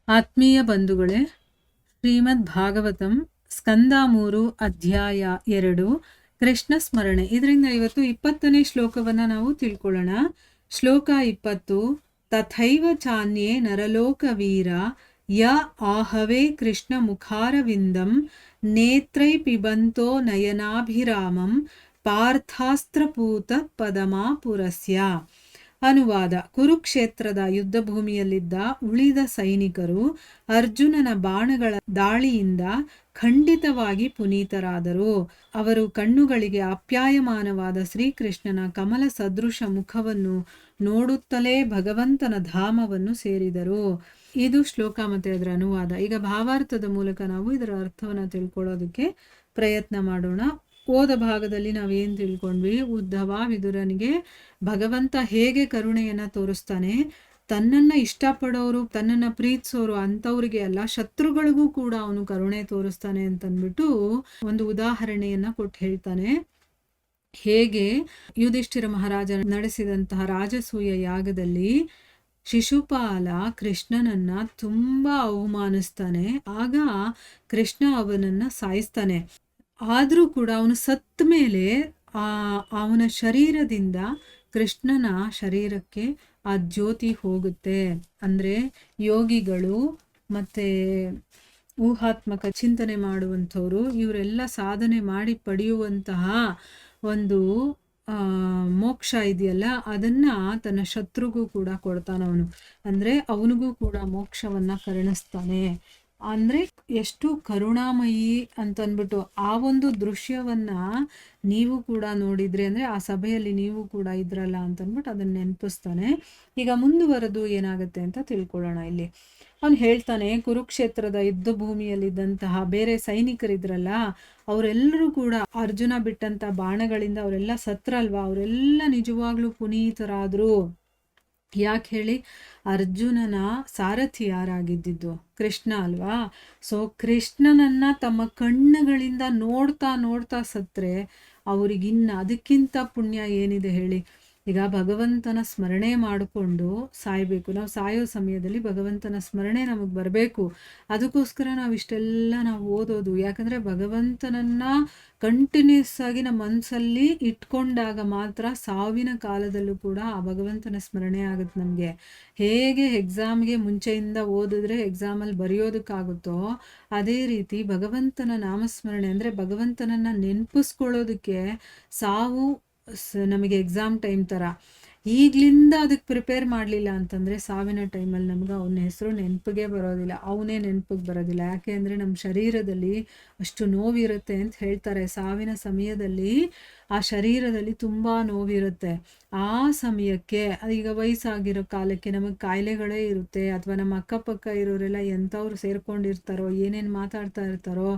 ಆತ್ಮೀಯ ಬಂಧುಗಳೇ, ಶ್ರೀಮದ್ ಭಾಗವತಂ ಸ್ಕಂದ 3 ಅಧ್ಯಾಯ 2 ಕೃಷ್ಣ ಸ್ಮರಣೆ. ಇದರಿಂದ ಇವತ್ತು 20ನೇ ಶ್ಲೋಕವನ್ನು ನಾವು ತಿಳ್ಕೊಳ್ಳೋಣ. ಶ್ಲೋಕ 20. ತಥೈವ ಚಾನ್ಯೇ ನರಲೋಕವೀರ ಯ ಆಹವೇ ಕೃಷ್ಣ ಮುಖಾರವಿಂದಂ ನೇತ್ರೈ ಪಿಬಂತೋ ನಯನಾಭಿರಾಮಂ ಪಾರ್ಥಾಸ್ತ್ರಪೂತ ಪದಮಾಪುರಸ್ಯ. ಅನುವಾದ. ಕುರುಕ್ಷೇತ್ರದ ಯುದ್ಧ ಭೂಮಿಯಲ್ಲಿದ್ದ ಉಳಿದ ಸೈನಿಕರು ಅರ್ಜುನನ ಬಾಣಗಳ ದಾಳಿಯಿಂದ ಖಂಡಿತವಾಗಿ ಪುನೀತರಾದರು. ಅವರು ಕಣ್ಣುಗಳಿಗೆ ಆಪ್ಯಾಯಮಾನವಾದ ಶ್ರೀಕೃಷ್ಣನ ಕಮಲ ಸದೃಶ ಮುಖವನ್ನು ನೋಡುತ್ತಲೇ ಭಗವಂತನ ಧಾಮವನ್ನು ಸೇರಿದರು. ಇದು ಶ್ಲೋಕ ಮತ್ತೆ ಅದರ ಅನುವಾದ. ಈಗ ಭಾವಾರ್ಥದ ಮೂಲಕ ನಾವು ಇದರ ಅರ್ಥವನ್ನು ತಿಳ್ಕೊಳ್ಳೋದಕ್ಕೆ ಪ್ರಯತ್ನ ಮಾಡೋಣ. ಹೋದ ಭಾಗದಲ್ಲಿ ನಾವೇನು ತಿಳ್ಕೊಂಡ್ವಿ? ಉದ್ಧವ ವಿದುರನಿಗೆ ಭಗವಂತ ಹೇಗೆ ಕರುಣೆಯನ್ನು ತೋರಿಸ್ತಾನೆ, ತನ್ನನ್ನು ಇಷ್ಟಪಡೋರು, ತನ್ನನ್ನು ಪ್ರೀತಿಸೋರು ಅಂಥವ್ರಿಗೆ ಅಲ್ಲ, ಶತ್ರುಗಳಿಗೂ ಕೂಡ ಅವನು ಕರುಣೆ ತೋರಿಸ್ತಾನೆ ಅಂತಂದ್ಬಿಟ್ಟು ಒಂದು ಉದಾಹರಣೆಯನ್ನು ಕೊಟ್ಟು ಹೇಳ್ತಾನೆ. ಹೇಗೆ ಯುಧಿಷ್ಠಿರ ಮಹಾರಾಜ ನಡೆಸಿದಂತಹ ರಾಜಸೂಯ ಯಾಗದಲ್ಲಿ ಶಿಶುಪಾಲ ಕೃಷ್ಣನನ್ನ ತುಂಬ ಅವಮಾನಿಸ್ತಾನೆ. ಆಗ ಕೃಷ್ಣ ಅವನನ್ನು ಸಾಯಿಸ್ತಾನೆ. ಆದರೂ ಕೂಡ ಅವನು ಸತ್ತ ಮೇಲೆ ಅವನ ಶರೀರದಿಂದ ಕೃಷ್ಣನ ಶರೀರಕ್ಕೆ ಆ ಜ್ಯೋತಿ ಹೋಗುತ್ತೆ. ಅಂದರೆ ಯೋಗಿಗಳು ಮತ್ತು ಊಹಾತ್ಮಕ ಚಿಂತನೆ ಮಾಡುವಂಥವ್ರು ಇವರೆಲ್ಲ ಸಾಧನೆ ಮಾಡಿ ಪಡೆಯುವಂತಹ ಒಂದು ಮೋಕ್ಷ ಇದೆಯಲ್ಲ, ಅದನ್ನು ತನ್ನ ಶತ್ರುಗೂ ಕೂಡ ಕೊಡ್ತಾನವನು. ಅಂದರೆ ಅವನಿಗೂ ಕೂಡ ಮೋಕ್ಷವನ್ನು ಕರುಣಿಸ್ತಾನೆ. ಅಂದರೆ ಎಷ್ಟು ಕರುಣಾಮಯಿ ಅಂತಂದ್ಬಿಟ್ಟು ಆ ಒಂದು ದೃಶ್ಯವನ್ನು ನೀವು ಕೂಡ ನೋಡಿದ್ರಿ, ಅಂದರೆ ಆ ಸಭೆಯಲ್ಲಿ ನೀವು ಕೂಡ ಇದ್ರಲ್ಲ ಅಂತಂದ್ಬಿಟ್ಟು ಅದನ್ನು ನೆನಪಿಸ್ತಾನೆ. ಈಗ ಮುಂದುವರೆದು ಏನಾಗುತ್ತೆ ಅಂತ ತಿಳ್ಕೊಳ್ಳೋಣ. ಇಲ್ಲಿ ಅವನು ಹೇಳ್ತಾನೆ, ಕುರುಕ್ಷೇತ್ರದ ಯುದ್ಧ ಭೂಮಿಯಲ್ಲಿದ್ದಂತಹ ಬೇರೆ ಸೈನಿಕರಿದ್ರಲ್ಲ, ಅವರೆಲ್ಲರೂ ಕೂಡ ಅರ್ಜುನ ಬಿಟ್ಟಂಥ ಬಾಣಗಳಿಂದ ಅವರೆಲ್ಲ ಸತ್ರಲ್ವಾ, ಅವರೆಲ್ಲ ನಿಜವಾಗ್ಲೂ ಪುನೀತರಾದರು. ಯಾಕೆ ಹೇಳಿ? ಅರ್ಜುನನ ಸಾರಥಿ ಯಾರಾಗಿದ್ದಿದ್ದು? ಕೃಷ್ಣ ಅಲ್ವಾ. ಸೊ ಕೃಷ್ಣನನ್ನ ತಮ್ಮ ಕಣ್ಣುಗಳಿಂದ ನೋಡ್ತಾ ನೋಡ್ತಾ ಸತ್ರೆ ಅವ್ರಿಗಿನ್ನ ಅದಕ್ಕಿಂತ ಪುಣ್ಯ ಏನಿದೆ ಹೇಳಿ? ಈಗ ಭಗವಂತನ ಸ್ಮರಣೆ ಮಾಡಿಕೊಂಡು ಸಾಯಬೇಕು. ನಾವು ಸಾಯೋ ಸಮಯದಲ್ಲಿ ಭಗವಂತನ ಸ್ಮರಣೆ ನಮಗೆ ಬರಬೇಕು. ಅದಕ್ಕೋಸ್ಕರ ನಾವು ಓದೋದು. ಯಾಕಂದರೆ ಭಗವಂತನನ್ನು ಕಂಟಿನ್ಯೂಸ್ ಆಗಿ ನಮ್ಮ ಮನಸ್ಸಲ್ಲಿ ಇಟ್ಕೊಂಡಾಗ ಮಾತ್ರ ಸಾವಿನ ಕಾಲದಲ್ಲೂ ಕೂಡ ಆ ಭಗವಂತನ ಸ್ಮರಣೆ ಆಗುತ್ತೆ ನಮಗೆ. ಹೇಗೆ ಎಕ್ಸಾಮ್ಗೆ ಮುಂಚೆಯಿಂದ ಓದಿದ್ರೆ ಎಕ್ಸಾಮಲ್ಲಿ ಬರೆಯೋದಕ್ಕಾಗುತ್ತೋ, ಅದೇ ರೀತಿ ಭಗವಂತನ ನಾಮಸ್ಮರಣೆ ಅಂದರೆ ಭಗವಂತನನ್ನು ನೆನಪಿಸ್ಕೊಳ್ಳೋದಕ್ಕೆ ಸಾವು ನಮಗೆ ಎಕ್ಸಾಮ್ ಟೈಮ್ ಥರ. ಈಗಲಿಂದ ಅದಕ್ಕೆ ಪ್ರಿಪೇರ್ ಮಾಡಲಿಲ್ಲ ಅಂತಂದರೆ ಸಾವಿನ ಟೈಮಲ್ಲಿ ನಮ್ಗೆ ಅವನ ಹೆಸರು ನೆನಪಿಗೆ ಬರೋದಿಲ್ಲ, ಅವನೇ ನೆನಪಿಗೆ ಬರೋದಿಲ್ಲ. ಯಾಕೆ ಅಂದರೆ ನಮ್ಮ ಶರೀರದಲ್ಲಿ ಅಷ್ಟು ನೋವಿರುತ್ತೆ ಅಂತ ಹೇಳ್ತಾರೆ. ಸಾವಿನ ಸಮಯದಲ್ಲಿ ಆ ಶರೀರದಲ್ಲಿ ತುಂಬ ನೋವಿರುತ್ತೆ. ಆ ಸಮಯಕ್ಕೆ ಈಗ ವಯಸ್ಸಾಗಿರೋ ಕಾಲಕ್ಕೆ ನಮಗೆ ಕಾಯಿಲೆಗಳೇ ಇರುತ್ತೆ, ಅಥವಾ ನಮ್ಮ ಅಕ್ಕಪಕ್ಕ ಇರೋರೆಲ್ಲ ಎಂಥವ್ರು ಸೇರ್ಕೊಂಡಿರ್ತಾರೋ, ಏನೇನು ಮಾತಾಡ್ತಾ ಇರ್ತಾರೋ,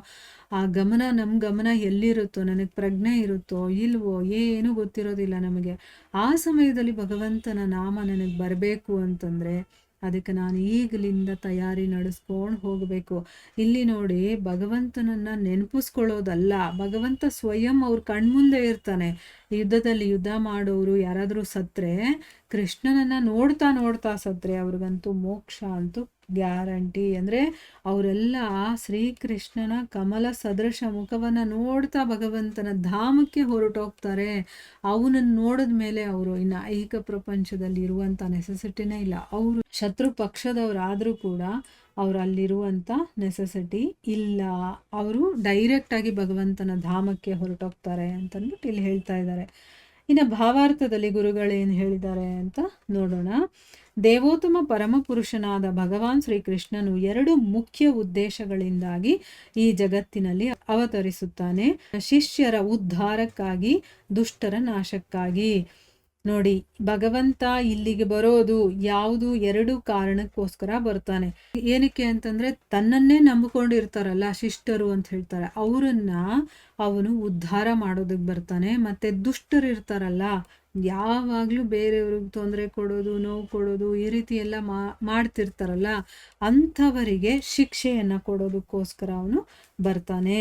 ಆ ಗಮನ ನಮ್ಮ ಗಮನ ಎಲ್ಲಿರುತ್ತೋ, ನನಗೆ ಪ್ರಜ್ಞೆ ಇರುತ್ತೋ ಇಲ್ವೋ ಏನೂ ಗೊತ್ತಿರೋದಿಲ್ಲ ನಮಗೆ. ಆ ಸಮಯದಲ್ಲಿ ಭಗವಂತನ ನಾಮ ನನಗೆ ಬರಬೇಕು ಅಂತಂದರೆ ಅದಕ್ಕೆ ನಾನು ಈಗಲಿಂದ ತಯಾರಿ ನಡೆಸ್ಕೊಂಡು ಹೋಗಬೇಕು. ಇಲ್ಲಿ ನೋಡಿ, ಭಗವಂತನನ್ನು ನೆನಪಿಸ್ಕೊಳ್ಳೋದಲ್ಲ, ಭಗವಂತ ಸ್ವಯಂ ಅವ್ರ ಕಣ್ಮುಂದೆ ಇರ್ತಾನೆ. ಯುದ್ಧದಲ್ಲಿ ಯುದ್ಧ ಮಾಡೋರು ಯಾರಾದರೂ ಸತ್ರೆ, ಕೃಷ್ಣನನ್ನು ನೋಡ್ತಾ ನೋಡ್ತಾ ಸತ್ರೆ ಅವ್ರಿಗಂತೂ ಮೋಕ್ಷ ಅಂತೂ ಗ್ಯಾರಂಟಿ. ಅಂದರೆ ಅವರೆಲ್ಲ ಶ್ರೀಕೃಷ್ಣನ ಕಮಲ ಸದೃಶ ಮುಖವನ್ನು ನೋಡ್ತಾ ಭಗವಂತನ ಧಾಮಕ್ಕೆ ಹೊರಟೋಗ್ತಾರೆ. ಅವನನ್ನು ನೋಡಿದ ಮೇಲೆ ಅವರು ಇನ್ನು ಐಹಿಕ ಪ್ರಪಂಚದಲ್ಲಿ ಇರುವಂಥ ನೆಸೆಸಿಟಿನೇ ಇಲ್ಲ. ಅವರು ಶತ್ರು ಪಕ್ಷದವರಾದರೂ ಕೂಡ ಅವರು ಅಲ್ಲಿರುವಂಥ ನೆಸೆಸಿಟಿ ಇಲ್ಲ. ಅವರು ಡೈರೆಕ್ಟಾಗಿ ಭಗವಂತನ ಧಾಮಕ್ಕೆ ಹೊರಟೋಗ್ತಾರೆ ಅಂತಂದ್ಬಿಟ್ಟು ಇಲ್ಲಿ ಹೇಳ್ತಾ ಇದ್ದಾರೆ. ಇನ್ನು ಭಾವಾರ್ಥದಲ್ಲಿ ಗುರುಗಳೇನು ಹೇಳಿದ್ದಾರೆ ಅಂತ ನೋಡೋಣ. ದೇವೋತ್ತಮ ಪರಮಪುರುಷನಾದ ಭಗವಾನ್ ಶ್ರೀಕೃಷ್ಣನು 2 ಮುಖ್ಯ ಉದ್ದೇಶಗಳಿಂದಾಗಿ ಈ ಜಗತ್ತಿನಲ್ಲಿ ಅವತರಿಸುತ್ತಾನೆ. ಶಿಷ್ಯರ ಉದ್ಧಾರಕ್ಕಾಗಿ, ದುಷ್ಟರ ನಾಶಕ್ಕಾಗಿ. ನೋಡಿ, ಭಗವಂತ ಇಲ್ಲಿಗೆ ಬರೋದು ಯಾವುದು? 2 ಕಾರಣಕ್ಕೋಸ್ಕರ ಬರ್ತಾನೆ. ಏನಕ್ಕೆ ಅಂತಂದರೆ ತನ್ನನ್ನೇ ನಂಬಿಕೊಂಡಿರ್ತಾರಲ್ಲ ಶಿಷ್ಟರು ಅಂತ ಹೇಳ್ತಾರೆ, ಅವರನ್ನು ಅವನು ಉದ್ಧಾರ ಮಾಡೋದಕ್ಕೆ ಬರ್ತಾನೆ. ಮತ್ತು ದುಷ್ಟರು ಇರ್ತಾರಲ್ಲ, ಯಾವಾಗಲೂ ಬೇರೆಯವ್ರಿಗೆ ತೊಂದರೆ ಕೊಡೋದು, ನೋವು ಕೊಡೋದು, ಈ ರೀತಿ ಎಲ್ಲ ಮಾಡ್ತಿರ್ತಾರಲ್ಲ, ಅಂಥವರಿಗೆ ಶಿಕ್ಷೆಯನ್ನು ಕೊಡೋದಕ್ಕೋಸ್ಕರ ಅವನು ಬರ್ತಾನೆ.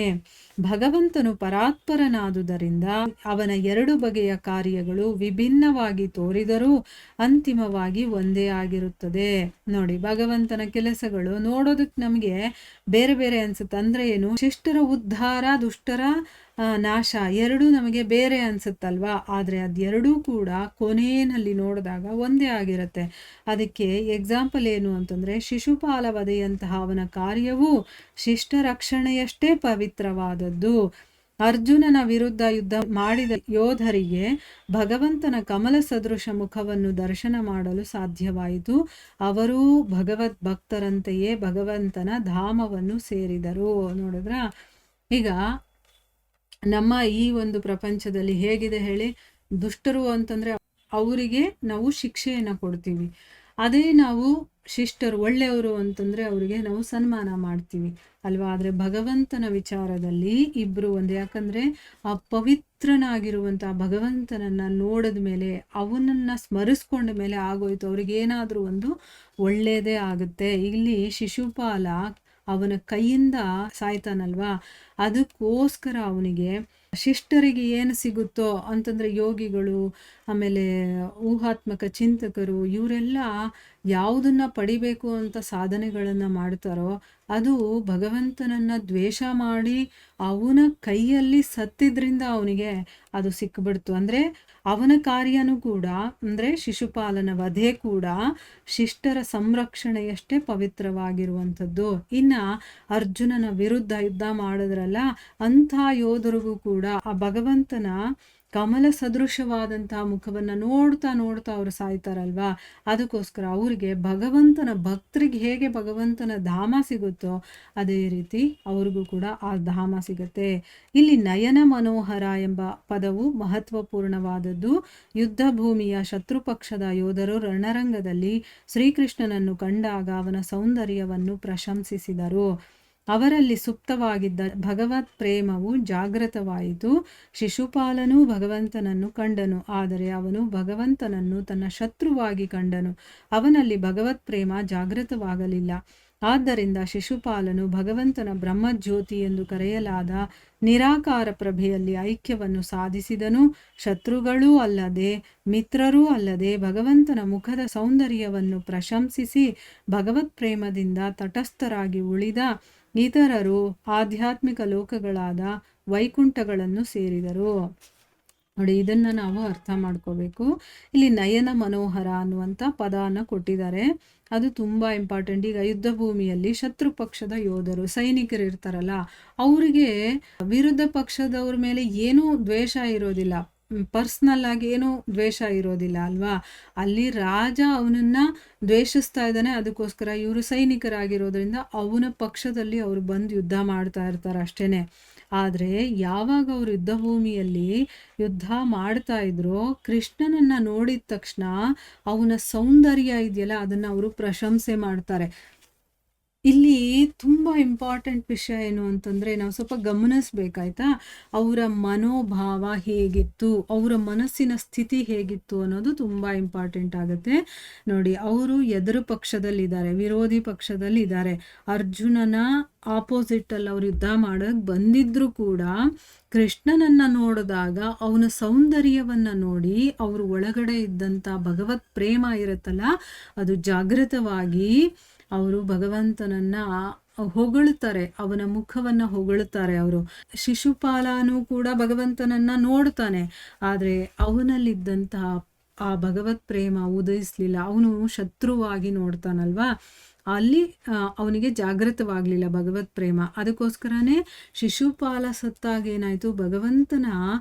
ಭಗವಂತನು ಪರಾತ್ಪರನಾದುದರಿಂದ ಅವನ 2 ಬಗೆಯ ಕಾರ್ಯಗಳು ವಿಭಿನ್ನವಾಗಿ ತೋರಿದರೂ ಅಂತಿಮವಾಗಿ ಒಂದೇ ಆಗಿರುತ್ತದೆ. ನೋಡಿ, ಭಗವಂತನ ಕೆಲಸಗಳು ನೋಡೋದಕ್ಕೆ ನಮಗೆ ಬೇರೆ ಬೇರೆ ಅನ್ಸುತ್ತೆ. ಅಂದ್ರೆ ಏನು, ಶಿಷ್ಟರ ಉದ್ಧಾರ, ದುಷ್ಟರ ನಾಶ ಎರಡೂ ನಮಗೆ ಬೇರೆ ಅನ್ಸುತ್ತಲ್ವಾ. ಆದರೆ ಅದೆರಡೂ ಕೂಡ ಕೊನೆಯಲ್ಲಿ ನೋಡಿದಾಗ ಒಂದೇ ಆಗಿರುತ್ತೆ. ಅದಕ್ಕೆ ಎಕ್ಸಾಂಪಲ್ ಏನು ಅಂತಂದರೆ, ಶಿಶುಪಾಲ ವಧೆಯಂತಹ ಅವನ ಕಾರ್ಯವು ಶಿಷ್ಟ ರಕ್ಷಣೆಯಷ್ಟೇ ಪವಿತ್ರವಾದದ್ದು. ಅರ್ಜುನನ ವಿರುದ್ಧ ಯುದ್ಧ ಮಾಡಿದ ಯೋಧರಿಗೆ ಭಗವಂತನ ಕಮಲ ಸದೃಶ ಮುಖವನ್ನು ದರ್ಶನ ಮಾಡಲು ಸಾಧ್ಯವಾಯಿತು. ಅವರೂ ಭಗವದ್ ಭಕ್ತರಂತೆಯೇ ಭಗವಂತನ ಧಾಮವನ್ನು ಸೇರಿದರು. ನೋಡಿದ್ರ, ಈಗ ನಮ್ಮ ಈ ಒಂದು ಪ್ರಪಂಚದಲ್ಲಿ ಹೇಗಿದೆ ಹೇಳಿ, ದುಷ್ಟರು ಅಂತಂದರೆ ಅವರಿಗೆ ನಾವು ಶಿಕ್ಷೆಯನ್ನು ಕೊಡ್ತೀವಿ. ಅದೇ ನಾವು ಶಿಷ್ಟರು ಒಳ್ಳೆಯವರು ಅಂತಂದರೆ ಅವರಿಗೆ ನಾವು ಸನ್ಮಾನ ಮಾಡ್ತೀವಿ ಅಲ್ವಾ. ಆದರೆ ಭಗವಂತನ ವಿಚಾರದಲ್ಲಿ ಇಬ್ಬರು ಒಂದು. ಯಾಕಂದರೆ ಆ ಪವಿತ್ರನಾಗಿರುವಂಥ ಭಗವಂತನನ್ನು ನೋಡಿದ ಮೇಲೆ, ಅವನನ್ನು ಸ್ಮರಿಸ್ಕೊಂಡ ಮೇಲೆ ಆಗೋಯ್ತು ಅವ್ರಿಗೆ ಏನಾದರೂ ಒಂದು ಒಳ್ಳೆಯದೇ ಆಗುತ್ತೆ. ಇಲ್ಲಿ ಶಿಶುಪಾಲ ಅವನ ಕೈಯಿಂದ ಸಾಯ್ತಾನಲ್ವಾ, ಅದಕ್ಕೋಸ್ಕರ ಅವನಿಗೆ ಶಿಷ್ಟರಿಗೆ ಏನು ಸಿಗುತ್ತೋ ಅಂತಂದರೆ, ಯೋಗಿಗಳು, ಆಮೇಲೆ ಊಹಾತ್ಮಕ ಚಿಂತಕರು, ಇವರೆಲ್ಲ ಯಾವುದನ್ನ ಪಡಿಬೇಕು ಅಂತ ಸಾಧನೆಗಳನ್ನು ಮಾಡ್ತಾರೋ ಅದು ಭಗವಂತನನ್ನು ದ್ವೇಷ ಮಾಡಿ ಅವನ ಕೈಯಲ್ಲಿ ಸತ್ತಿದ್ರಿಂದ ಅವನಿಗೆ ಅದು ಸಿಕ್ಬಿಡ್ತು. ಅಂದರೆ ಅವನ ಕಾರ್ಯನೂ ಕೂಡ, ಅಂದರೆ ಶಿಶುಪಾಲನ ವಧೆ ಕೂಡ ಶಿಷ್ಟರ ಸಂರಕ್ಷಣೆಯಷ್ಟೇ ಪವಿತ್ರವಾಗಿರುವಂಥದ್ದು. ಇನ್ನು ಅರ್ಜುನನ ವಿರುದ್ಧ ಯುದ್ಧ ಮಾಡಿದ್ರಲ್ಲ, ಅಂಥ ಯೋಧರಿಗೂ ಕೂಡ ಆ ಭಗವಂತನ ಕಮಲ ಸದೃಶವಾದಂತಹ ಮುಖವನ್ನು ನೋಡ್ತಾ ನೋಡ್ತಾ ಅವರು ಸಾಯ್ತಾರಲ್ವಾ. ಅದಕ್ಕೋಸ್ಕರ ಅವ್ರಿಗೆ ಭಗವಂತನ ಭಕ್ತರಿಗೆ ಹೇಗೆ ಭಗವಂತನ ಧಾಮ ಸಿಗುತ್ತೋ ಅದೇ ರೀತಿ ಅವ್ರಿಗೂ ಕೂಡ ಆ ಧಾಮ ಸಿಗುತ್ತೆ. ಇಲ್ಲಿ ನಯನ ಮನೋಹರ ಎಂಬ ಪದವು ಮಹತ್ವಪೂರ್ಣವಾದದ್ದು. ಯುದ್ಧ ಭೂಮಿಯ ಶತ್ರುಪಕ್ಷದ ಯೋಧರು ರಣರಂಗದಲ್ಲಿ ಶ್ರೀಕೃಷ್ಣನನ್ನು ಕಂಡಾಗ ಅವನ ಸೌಂದರ್ಯವನ್ನು ಪ್ರಶಂಸಿಸಿದರು. ಅವರಲ್ಲಿ ಸುಪ್ತವಾಗಿದ್ದ ಭಗವತ್ ಪ್ರೇಮವು ಜಾಗೃತವಾಯಿತು. ಶಿಶುಪಾಲನೂ ಭಗವಂತನನ್ನು ಕಂಡನು, ಆದರೆ ಅವನು ಭಗವಂತನನ್ನು ತನ್ನ ಶತ್ರುವಾಗಿ ಕಂಡನು. ಅವನಲ್ಲಿ ಭಗವತ್ ಪ್ರೇಮ ಜಾಗೃತವಾಗಲಿಲ್ಲ. ಆದ್ದರಿಂದ ಶಿಶುಪಾಲನು ಭಗವಂತನ ಬ್ರಹ್ಮಜ್ಯೋತಿ ಎಂದು ಕರೆಯಲಾದ ನಿರಾಕಾರ ಪ್ರಭೆಯಲ್ಲಿ ಐಕ್ಯವನ್ನು ಸಾಧಿಸಿದನು. ಶತ್ರುಗಳೂ ಅಲ್ಲದೆ ಮಿತ್ರರೂ ಅಲ್ಲದೆ ಭಗವಂತನ ಮುಖದ ಸೌಂದರ್ಯವನ್ನು ಪ್ರಶಂಸಿಸಿ ಭಗವತ್ ಪ್ರೇಮದಿಂದ ತಟಸ್ಥರಾಗಿ ಉಳಿದ ಇತರರು ಆಧ್ಯಾತ್ಮಿಕ ಲೋಕಗಳಾದ ವೈಕುಂಠಗಳನ್ನು ಸೇರಿದರು. ನೋಡಿ, ಇದನ್ನು ನಾವು ಅರ್ಥ ಮಾಡ್ಕೋಬೇಕು. ಇಲ್ಲಿ ನಯನ ಮನೋಹರ ಅನ್ನುವಂಥ ಪದವನ್ನು ಕೊಟ್ಟಿದ್ದಾರೆ, ಅದು ತುಂಬ ಇಂಪಾರ್ಟೆಂಟ್. ಈಗ ಯುದ್ಧ ಭೂಮಿಯಲ್ಲಿ ಶತ್ರು ಪಕ್ಷದ ಯೋಧರು, ಸೈನಿಕರು ಇರ್ತಾರಲ್ಲ, ಅವರಿಗೆ ವಿರುದ್ಧ ಪಕ್ಷದವ್ರ ಮೇಲೆ ಏನೂ ದ್ವೇಷ ಇರೋದಿಲ್ಲ, ಪರ್ಸ್ನಲ್ ಆಗಿ ಏನೂ ದ್ವೇಷ ಇರೋದಿಲ್ಲ ಅಲ್ವಾ. ಅಲ್ಲಿ ರಾಜ ಅವನನ್ನು ದ್ವೇಷಿಸ್ತಾ ಇದ್ದಾನೆ, ಅದಕ್ಕೋಸ್ಕರ ಇವರು ಸೈನಿಕರಾಗಿರೋದ್ರಿಂದ ಅವನ ಪಕ್ಷದಲ್ಲಿ ಅವರು ಬಂದು ಯುದ್ಧ ಮಾಡ್ತಾ ಇರ್ತಾರೆ ಅಷ್ಟೇ. ಆದರೆ ಯಾವಾಗ ಅವರು ಯುದ್ಧ ಭೂಮಿಯಲ್ಲಿ ಯುದ್ಧ ಮಾಡ್ತಾ ಇದ್ರೋ, ಕೃಷ್ಣನನ್ನು ನೋಡಿದ ತಕ್ಷಣ ಅವನ ಸೌಂದರ್ಯ ಇದೆಯಲ್ಲ ಅದನ್ನು ಅವರು ಪ್ರಶಂಸೆ ಮಾಡ್ತಾರೆ. ಇಲ್ಲಿ ತುಂಬ ಇಂಪಾರ್ಟೆಂಟ್ ವಿಷಯ ಏನು ಅಂತಂದರೆ, ನಾವು ಸ್ವಲ್ಪ ಗಮನಿಸ್ಬೇಕಾಯ್ತಾ, ಅವರ ಮನೋಭಾವ ಹೇಗಿತ್ತು, ಅವರ ಮನಸ್ಸಿನ ಸ್ಥಿತಿ ಹೇಗಿತ್ತು ಅನ್ನೋದು ತುಂಬ ಇಂಪಾರ್ಟೆಂಟ್ ಆಗುತ್ತೆ. ನೋಡಿ, ಅವರು ಎದುರು ಪಕ್ಷದಲ್ಲಿದ್ದಾರೆ, ವಿರೋಧಿ ಪಕ್ಷದಲ್ಲಿದ್ದಾರೆ. ಅರ್ಜುನನ ಆಪೋಸಿಟಲ್ಲಿ ಅವ್ರು ಯುದ್ಧ ಮಾಡೋಕ್ಕೆ ಬಂದಿದ್ರೂ ಕೂಡ ಕೃಷ್ಣನನ್ನು ನೋಡಿದಾಗ ಅವನ ಸೌಂದರ್ಯವನ್ನು ನೋಡಿ ಅವರು ಒಳಗಡೆ ಇದ್ದಂಥ ಭಗವತ್ ಪ್ರೇಮ ಇರುತ್ತಲ್ಲ ಅದು ಜಾಗೃತವಾಗಿ ಅವರು ಭಗವಂತನನ್ನ ಹೊಗಳ್ತಾರೆ, ಅವನ ಮುಖವನ್ನು ಹೊಗಳ್ತಾರೆ ಅವರು. ಶಿಶುಪಾಲನೂ ಕೂಡ ಭಗವಂತನನ್ನ ನೋಡ್ತಾನೆ, ಆದರೆ ಅವನಲ್ಲಿದ್ದಂತಹ ಆ ಭಗವತ್ ಪ್ರೇಮ ಉದಯಿಸ್ಲಿಲ್ಲ. ಅವನು ಶತ್ರುವಾಗಿ ನೋಡ್ತಾನಲ್ವಾ, ಅಲ್ಲಿ ಅವನಿಗೆ ಜಾಗೃತವಾಗಲಿಲ್ಲ ಭಗವತ್ ಪ್ರೇಮ. ಅದಕ್ಕೋಸ್ಕರನೇ ಶಿಶುಪಾಲ ಸತ್ತಾಗ ಏನಾಯಿತು, ಭಗವಂತನ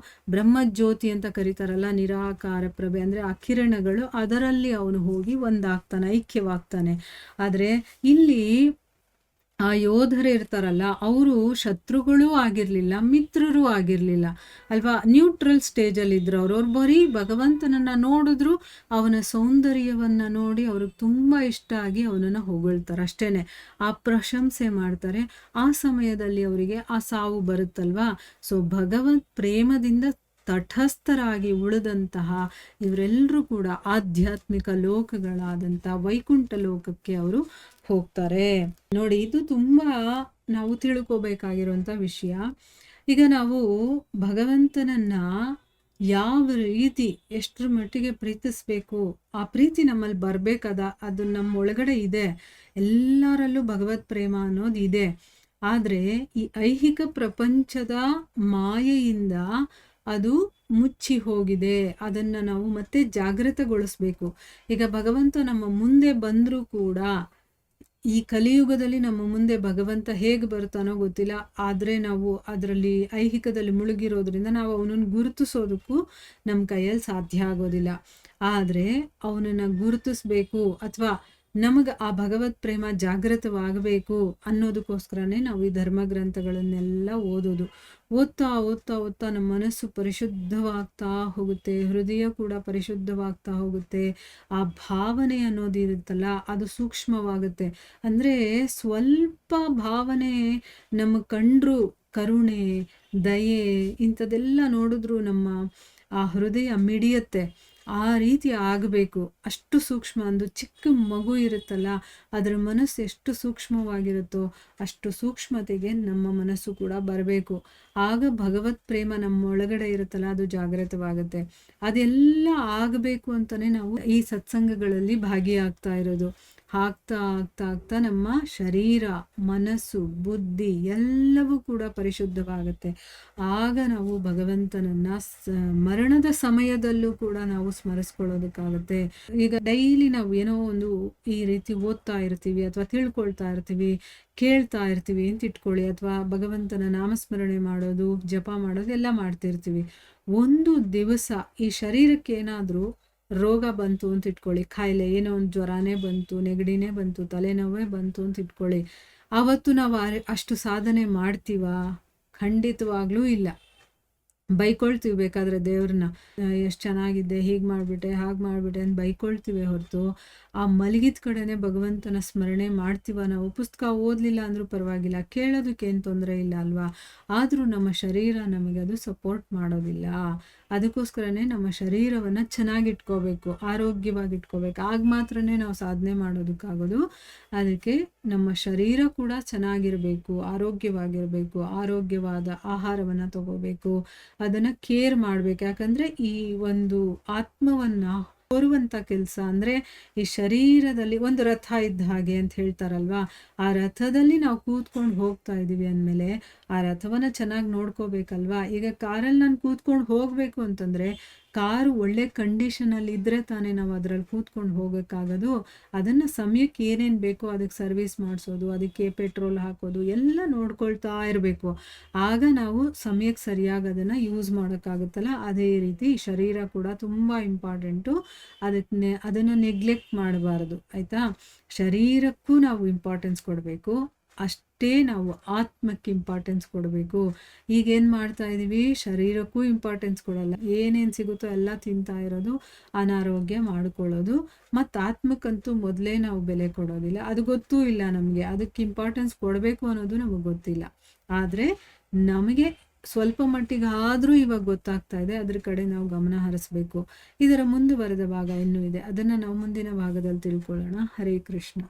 ಬ್ರಹ್ಮಜ್ಯೋತಿ ಅಂತ ಕರೀತಾರಲ್ಲ, ನಿರಾಕಾರ ಪ್ರಭೆ ಅಂದರೆ ಆ ಕಿರಣಗಳು, ಅದರಲ್ಲಿ ಅವನು ಹೋಗಿ ಒಂದಾಗ್ತಾನೆ, ಐಕ್ಯವಾಗ್ತಾನೆ. ಆದರೆ ಇಲ್ಲಿ ಆ ಯೋಧರು ಇರ್ತಾರಲ್ಲ, ಅವರು ಶತ್ರುಗಳೂ ಆಗಿರಲಿಲ್ಲ, ಮಿತ್ರರೂ ಆಗಿರಲಿಲ್ಲ ಅಲ್ವಾ, ನ್ಯೂಟ್ರಲ್ ಸ್ಟೇಜಲ್ಲಿದ್ದರು ಅವ್ರು ಬರೀ ಭಗವಂತನನ್ನು ನೋಡಿದ್ರು, ಅವನ ಸೌಂದರ್ಯವನ್ನು ನೋಡಿ ಅವ್ರಿಗೆ ತುಂಬ ಇಷ್ಟ ಆಗಿ ಅವನನ್ನು ಹೊಗಳ್ತಾರೆ ಅಷ್ಟೇ, ಆ ಪ್ರಶಂಸೆ ಮಾಡ್ತಾರೆ. ಆ ಸಮಯದಲ್ಲಿ ಅವರಿಗೆ ಆ ಸಾವು ಬರುತ್ತಲ್ವಾ. ಸೊ ಭಗವತ್ ಪ್ರೇಮದಿಂದ ತಟಸ್ಥರಾಗಿ ಉಳಿದಂತಹ ಇವರೆಲ್ಲರೂ ಕೂಡ ಆಧ್ಯಾತ್ಮಿಕ ಲೋಕಗಳಾದಂಥ ವೈಕುಂಠ ಲೋಕಕ್ಕೆ ಅವರು ಹೋಗ್ತಾರೆ. ನೋಡಿ, ಇದು ತುಂಬ ನಾವು ತಿಳ್ಕೋಬೇಕಾಗಿರುವಂಥ ವಿಷಯ. ಈಗ ನಾವು ಭಗವಂತನನ್ನ ಯಾವ ರೀತಿ ಎಷ್ಟರ ಮಟ್ಟಿಗೆ ಪ್ರೀತಿಸ್ಬೇಕು, ಆ ಪ್ರೀತಿ ನಮ್ಮಲ್ಲಿ ಬರ್ಬೇಕದ, ಅದು ನಮ್ಮ ಒಳಗಡೆ ಇದೆ. ಎಲ್ಲರಲ್ಲೂ ಭಗವತ್ ಪ್ರೇಮ ಅನ್ನೋದು ಇದೆ. ಆದರೆ ಈ ಐಹಿಕ ಪ್ರಪಂಚದ ಮಾಯೆಯಿಂದ ಅದು ಮುಚ್ಚಿ ಹೋಗಿದೆ. ಅದನ್ನು ನಾವು ಮತ್ತೆ ಜಾಗೃತಗೊಳಿಸ್ಬೇಕು. ಈಗ ಭಗವಂತ ನಮ್ಮ ಮುಂದೆ ಬಂದರೂ ಕೂಡ, ಈ ಕಲಿಯುಗದಲ್ಲಿ ನಮ್ಮ ಮುಂದೆ ಭಗವಂತ ಹೇಗೆ ಬರ್ತಾನೋ ಗೊತ್ತಿಲ್ಲ. ಆದರೆ ನಾವು ಅದರಲ್ಲಿ ಐಹಿಕದಲ್ಲಿ ಮುಳುಗಿರೋದ್ರಿಂದ ನಾವು ಅವನನ್ನು ಗುರುತಿಸೋದಕ್ಕೂ ನಮ್ಮ ಕೈಯಲ್ಲಿ ಸಾಧ್ಯ ಆಗೋದಿಲ್ಲ. ಆದರೆ ಅವನನ್ನು ಗುರುತಿಸ್ಬೇಕು ಅಥವಾ ನಮಗೆ ಆ ಭಗವತ್ ಪ್ರೇಮ ಜಾಗೃತವಾಗಬೇಕು ಅನ್ನೋದಕ್ಕೋಸ್ಕರನೇ ನಾವು ಈ ಧರ್ಮ ಗ್ರಂಥಗಳನ್ನೆಲ್ಲ ಓದೋದು. ಓದ್ತಾ ಓದ್ತಾ ಓದ್ತಾ ನಮ್ಮ ಮನಸ್ಸು ಪರಿಶುದ್ಧವಾಗ್ತಾ ಹೋಗುತ್ತೆ, ಹೃದಯ ಕೂಡ ಪರಿಶುದ್ಧವಾಗ್ತಾ ಹೋಗುತ್ತೆ. ಆ ಭಾವನೆ ಅನ್ನೋದು ಇರುತ್ತಲ್ಲ, ಅದು ಸೂಕ್ಷ್ಮವಾಗುತ್ತೆ. ಅಂದರೆ ಸ್ವಲ್ಪ ಭಾವನೆ ನಮಗೆ ಕಂಡ್ರು, ಕರುಣೆ, ದಯೆ ಇಂಥದ್ದೆಲ್ಲ ನೋಡಿದ್ರು ನಮ್ಮ ಆ ಹೃದಯ ಮಿಡಿಯುತ್ತೆ. ಆ ರೀತಿ ಆಗಬೇಕು. ಅಷ್ಟು ಸೂಕ್ಷ್ಮ. ಒಂದು ಚಿಕ್ಕ ಮಗು ಇರುತ್ತಲ್ಲ, ಅದರ ಮನಸ್ಸು ಎಷ್ಟು ಸೂಕ್ಷ್ಮವಾಗಿರುತ್ತೋ ಅಷ್ಟು ಸೂಕ್ಷ್ಮತೆಗೆ ನಮ್ಮ ಮನಸ್ಸು ಕೂಡ ಬರಬೇಕು. ಆಗ ಭಗವತ್ ಪ್ರೇಮ ನಮ್ಮ ಒಳಗಡೆ ಇರುತ್ತಲ್ಲ, ಅದು ಜಾಗೃತವಾಗುತ್ತೆ. ಅದೆಲ್ಲ ಆಗಬೇಕು ಅಂತಲೇ ನಾವು ಈ ಸತ್ಸಂಗಗಳಲ್ಲಿ ಭಾಗಿಯಾಗ್ತಾ ಇರೋದು. ಆಗ್ತಾ ಆಗ್ತಾ ಆಗ್ತಾ ನಮ್ಮ ಶರೀರ, ಮನಸ್ಸು, ಬುದ್ಧಿ ಎಲ್ಲವೂ ಕೂಡ ಪರಿಶುದ್ಧವಾಗುತ್ತೆ. ಆಗ ನಾವು ಭಗವಂತನನ್ನ ಮರಣದ ಸಮಯದಲ್ಲೂ ಕೂಡ ನಾವು ಸ್ಮರಿಸ್ಕೊಳ್ಳೋದಕ್ಕಾಗುತ್ತೆ. ಈಗ ಡೈಲಿ ನಾವು ಏನೋ ಒಂದು ಈ ರೀತಿ ಓದ್ತಾ ಇರ್ತೀವಿ ಅಥವಾ ತಿಳ್ಕೊಳ್ತಾ ಇರ್ತೀವಿ, ಕೇಳ್ತಾ ಇರ್ತೀವಿ ಅಂತ ಇಟ್ಕೊಳ್ಳಿ, ಅಥವಾ ಭಗವಂತನ ನಾಮಸ್ಮರಣೆ ಮಾಡೋದು, ಜಪ ಮಾಡೋದು ಎಲ್ಲ ಮಾಡ್ತಿರ್ತೀವಿ. ಒಂದು ದಿವಸ ಈ ಶರೀರಕ್ಕೆ ಏನಾದರೂ ರೋಗ ಬಂತು ಅಂತ ಇಟ್ಕೊಳ್ಳಿ, ಕಾಯಿಲೆ ಏನೋ ಒಂದು ಜ್ವರನೇ ಬಂತು, ನೆಗಡಿನೇ ಬಂತು, ತಲೆನೋವೇ ಬಂತು ಅಂತ ಇಟ್ಕೊಳ್ಳಿ, ಆವತ್ತು ನಾವು ಅಷ್ಟು ಸಾಧನೆ ಮಾಡ್ತೀವಾ? ಖಂಡಿತವಾಗ್ಲೂ ಇಲ್ಲ. ಬೈಕೊಳ್ತೀವಿ ಬೇಕಾದರೆ ದೇವ್ರನ್ನ, ಎಷ್ಟು ಚೆನ್ನಾಗಿದ್ದೆ, ಹೀಗೆ ಮಾಡಿಬಿಟ್ಟೆ, ಹಾಗೆ ಮಾಡಿಬಿಟ್ಟೆ ಅಂತ ಬೈಕೊಳ್ತೀವಿ ಹೊರತು ಆ ಮಲಗಿದ ಕಡೆನೇ ಭಗವಂತನ ಸ್ಮರಣೆ ಮಾಡ್ತೀವ ನಾವು? ಪುಸ್ತಕ ಓದಲಿಲ್ಲ ಅಂದರೂ ಪರವಾಗಿಲ್ಲ, ಕೇಳೋದಕ್ಕೇನು ತೊಂದರೆ ಇಲ್ಲ ಅಲ್ವಾ? ಆದರೂ ನಮ್ಮ ಶರೀರ ನಮಗೆ ಅದು ಸಪೋರ್ಟ್ ಮಾಡೋದಿಲ್ಲ. ಅದಕ್ಕೋಸ್ಕರನೇ ನಮ್ಮ ಶರೀರವನ್ನು ಚೆನ್ನಾಗಿಟ್ಕೋಬೇಕು, ಆರೋಗ್ಯವಾಗಿಟ್ಕೋಬೇಕು. ಆಗ ಮಾತ್ರನೇ ನಾವು ಸಾಧನೆ ಮಾಡೋದಕ್ಕಾಗೋದು. ಅದಕ್ಕೆ ನಮ್ಮ ಶರೀರ ಕೂಡ ಚೆನ್ನಾಗಿರಬೇಕು, ಆರೋಗ್ಯವಾಗಿರಬೇಕು, ಆರೋಗ್ಯವಾದ ಆಹಾರವನ್ನು ತಗೋಬೇಕು, ಅದನ್ನು ಕೇರ್ ಮಾಡಬೇಕು. ಯಾಕಂದರೆ ಈ ಒಂದು ಆತ್ಮವನ್ನು ಹೊರುವಂಥ ಕೆಲಸ ಅಂದರೆ ಈ ಶರೀರದಲ್ಲಿ ಒಂದು ರಥ ಇದ್ದ ಹಾಗೆ ಅಂತ ಹೇಳ್ತಾರಲ್ವಾ, ಆ ರಥದಲ್ಲಿ ನಾವು ಕೂತ್ಕೊಂಡು ಹೋಗ್ತಾ ಇದ್ದೀವಿ ಅಂದಮೇಲೆ ಆ ರಥವನ್ನು ಚೆನ್ನಾಗಿ ನೋಡ್ಕೋಬೇಕಲ್ವಾ. ಈಗ ಕಾರಲ್ಲಿ ನಾನು ಕೂತ್ಕೊಂಡು ಹೋಗಬೇಕು ಅಂತಂದರೆ ಕಾರು ಒಳ್ಳೆ ಕಂಡೀಷನಲ್ಲಿ ಇದ್ದರೆ ತಾನೇ ನಾವು ಅದರಲ್ಲಿ ಕೂತ್ಕೊಂಡು ಹೋಗೋಕ್ಕಾಗೋದು. ಅದನ್ನು ಸಮಯಕ್ಕೆ ಏನೇನು ಬೇಕೋ ಅದಕ್ಕೆ ಸರ್ವಿಸ್ ಮಾಡಿಸೋದು, ಅದಕ್ಕೆ ಪೆಟ್ರೋಲ್ ಹಾಕೋದು ಎಲ್ಲ ನೋಡ್ಕೊಳ್ತಾ ಇರಬೇಕು. ಆಗ ನಾವು ಸಮಯಕ್ಕೆ ಸರಿಯಾಗಿ ಅದನ್ನು ಯೂಸ್ ಮಾಡೋಕ್ಕಾಗುತ್ತಲ್ಲ. ಅದೇ ರೀತಿ ಶರೀರ ಕೂಡ ತುಂಬ ಇಂಪಾರ್ಟೆಂಟು. ಅದನ್ನು ನೆಗ್ಲೆಕ್ಟ್ ಮಾಡಬಾರ್ದು, ಆಯಿತಾ? ಶರೀರಕ್ಕೂ ನಾವು ಇಂಪಾರ್ಟೆನ್ಸ್ ಕೊಡಬೇಕು, ಅಷ್ಟೇ ನಾವು ಆತ್ಮಕ್ಕೆ ಇಂಪಾರ್ಟೆನ್ಸ್ ಕೊಡಬೇಕು. ಈಗೇನು ಮಾಡ್ತಾ ಇದ್ದೀವಿ, ಶರೀರಕ್ಕೂ ಇಂಪಾರ್ಟೆನ್ಸ್ ಕೊಡಲ್ಲ, ಏನೇನು ಸಿಗುತ್ತೋ ಎಲ್ಲ ತಿಂತಾ ಇರೋದು, ಅನಾರೋಗ್ಯ ಮಾಡ್ಕೊಳ್ಳೋದು. ಮತ್ತು ಆತ್ಮಕ್ಕಂತೂ ಮೊದಲೇ ನಾವು ಬೆಲೆ ಕೊಡೋದಿಲ್ಲ, ಅದು ಗೊತ್ತೂ ಇಲ್ಲ ನಮಗೆ. ಅದಕ್ಕೆ ಇಂಪಾರ್ಟೆನ್ಸ್ ಕೊಡಬೇಕು ಅನ್ನೋದು ನಮಗೆ ಗೊತ್ತಿಲ್ಲ. ಆದರೆ ನಮಗೆ ಸ್ವಲ್ಪ ಮಟ್ಟಿಗಾದರೂ ಇವಾಗ ಗೊತ್ತಾಗ್ತಾ ಇದೆ, ಅದ್ರ ಕಡೆ ನಾವು ಗಮನ ಹರಿಸ್ಬೇಕು. ಇದರ ಮುಂದುವರೆದ ಭಾಗ ಇನ್ನೂ ಇದೆ, ಅದನ್ನು ನಾವು ಮುಂದಿನ ಭಾಗದಲ್ಲಿ ತಿಳ್ಕೊಳ್ಳೋಣ. ಹರೇ ಕೃಷ್ಣ.